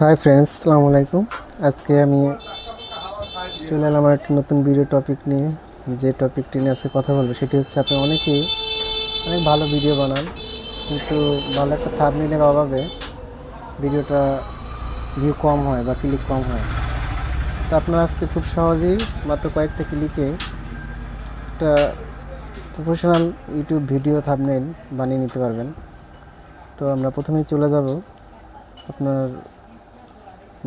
Hi friends, আসসালামু আলাইকুম। আজকে আমি চলে এলাম আমার একটা নতুন ভিডিও টপিক নিয়ে। যে টপিকটি নিয়ে আজকে কথা বলবো সেটি হচ্ছে, আপনি অনেকেই অনেক ভালো ভিডিও বানান, কিন্তু ভালো একটা থাম্বনেইলের অভাবে ভিডিওটা ভিউ কম হয় বা ক্লিক কম হয়। তো আপনারা আজকে খুব সহজেই মাত্র কয়েকটা ক্লিকে একটা প্রফেশনাল ইউটিউব ভিডিও থাম্বনেইল বানিয়ে নিতে পারবেন। তো আমরা প্রথমেই চলে যাব আপনার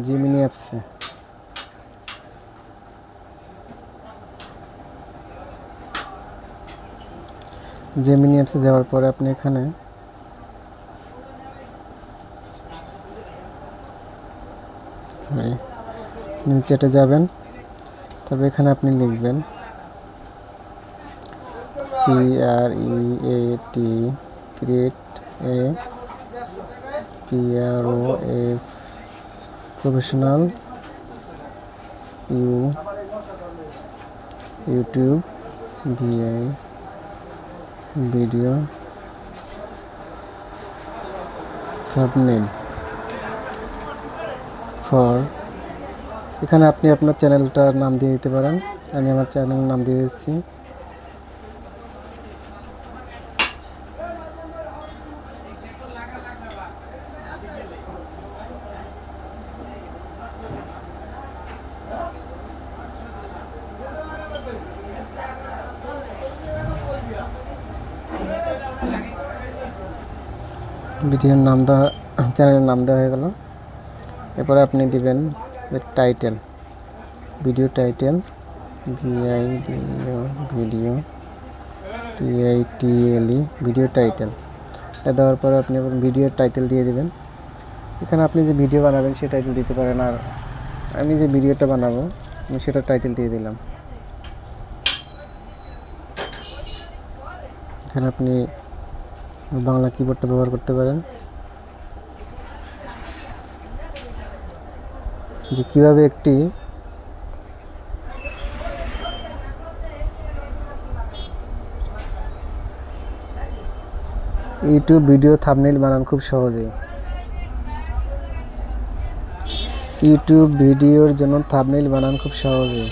জিমিনি অ্যাপসে। জেমিনি অ্যাপসে যাওয়ার পরে আপনি এখানে নিচেটা যাবেন, তারপর এখানে আপনি লিখবেন CREAT create a PROF professional YouTube video thumbnail for. এখানে আপনি আপনার চ্যানেলটার নাম দিয়ে দিতে পারেন। আমি আমার চ্যানেলের নাম দিয়ে দিচ্ছি। ভিডিওর নাম দেওয়া, চ্যানেলের নাম দেওয়া হয়ে গেল। এরপরে আপনি দিবেন title, video title video TITLE video title. এটা দেওয়ার পরে আপনি ভিডিওর টাইটেল দিয়ে দিবেন। এখানে আপনি যে ভিডিও বানাবেন সে টাইটেল দিতে পারেন, আর আমি যে ভিডিওটা বানাবো আমি সেটা টাইটেল দিয়ে দিলাম। এখানে আপনি বাংলা কিবোর্ডটা ব্যবহার করতে পারেন। যে কীভাবে একটি ইউটিউব ভিডিও থাম্বনেইল বানান খুব সহজেই। ইউটিউব ভিডিওর জন্য থাম্বনেইল বানান খুব সহজেই।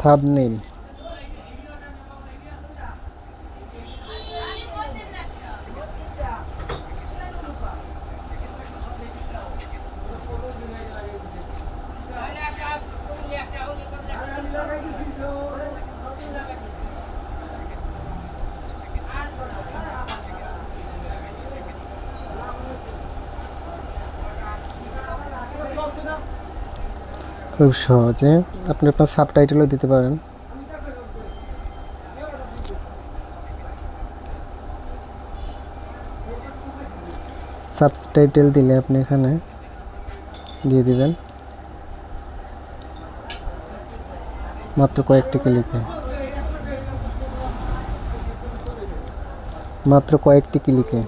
থাম্বনেইল খুব সহজে আপনি আপনার সাবটাইটেলও দিতে পারেন। সাবটাইটেল দিলে আপনি এখানে দিয়ে দিবেন মাত্র কয়েকটি ক্লিকে, মাত্র কয়েকটি ক্লিকে।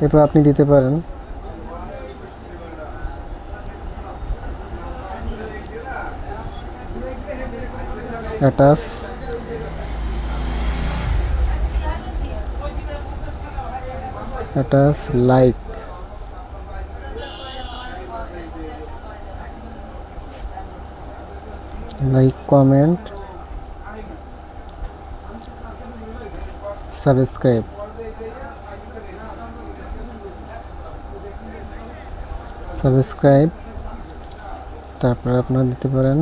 এরপর আপনি দিতে পারেন অ্যাটাচ লাইক, কমেন্ট, সাবস্ক্রাইব। তারপর আপনারা দিতে পারেন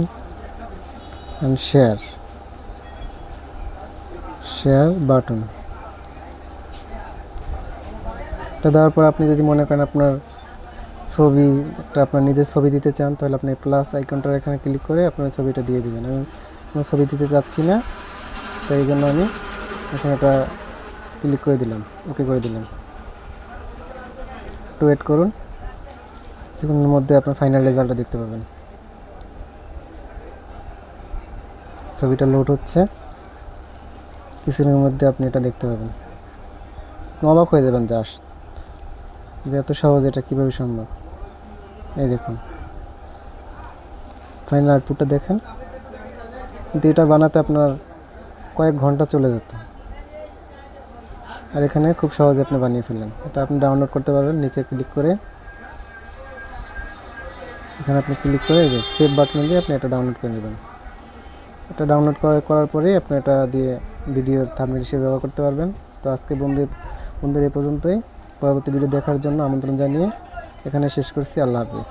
শেয়ার বাটন। এটা দেওয়ার পর আপনি যদি মনে করেন আপনার ছবি, আপনার নিজের ছবি দিতে চান, তাহলে আপনি প্লাস আইকনটার এখানে ক্লিক করে আপনার ছবিটা দিয়ে দিবেন। আমি কোনো ছবি দিতে চাচ্ছি না, তো এই জন্য আমি এখানে একটা ক্লিক করে দিলাম, ওকে করে দিলাম। একটু ওয়েট করুন, কিছুক্ষণের মধ্যে আপনার ফাইনাল রেজাল্টটা দেখতে পাবেন। ছবিটা লোড হচ্ছে, কিছুক্ষণের মধ্যে আপনি এটা দেখতে পাবেন। অবাক হয়ে যাবেন যে এত সহজে এটা কীভাবে সম্ভব। এই দেখুন ফাইনাল আউটপুটটা দেখেন। কিন্তু এটা বানাতে আপনার কয়েক ঘন্টা চলে যেত, আর এখানে খুব সহজে আপনি বানিয়ে ফেললেন। এটা আপনি ডাউনলোড করতে পারবেন। নিচে ক্লিক করে এখানে আপনি ক্লিক করে এই যে সেভ বাটন দিয়ে আপনি এটা ডাউনলোড করে নেবেন। এটা ডাউনলোড করার পরেই আপনি এটা দিয়ে ভিডিও থাম্বনেল হিসেবে ব্যবহার করতে পারবেন। তো আজকে বন্ধুদের এই পর্যন্তই। পরবর্তী ভিডিও দেখার জন্য আমন্ত্রণ জানিয়ে এখানে শেষ করছি। আল্লাহ হাফিজ।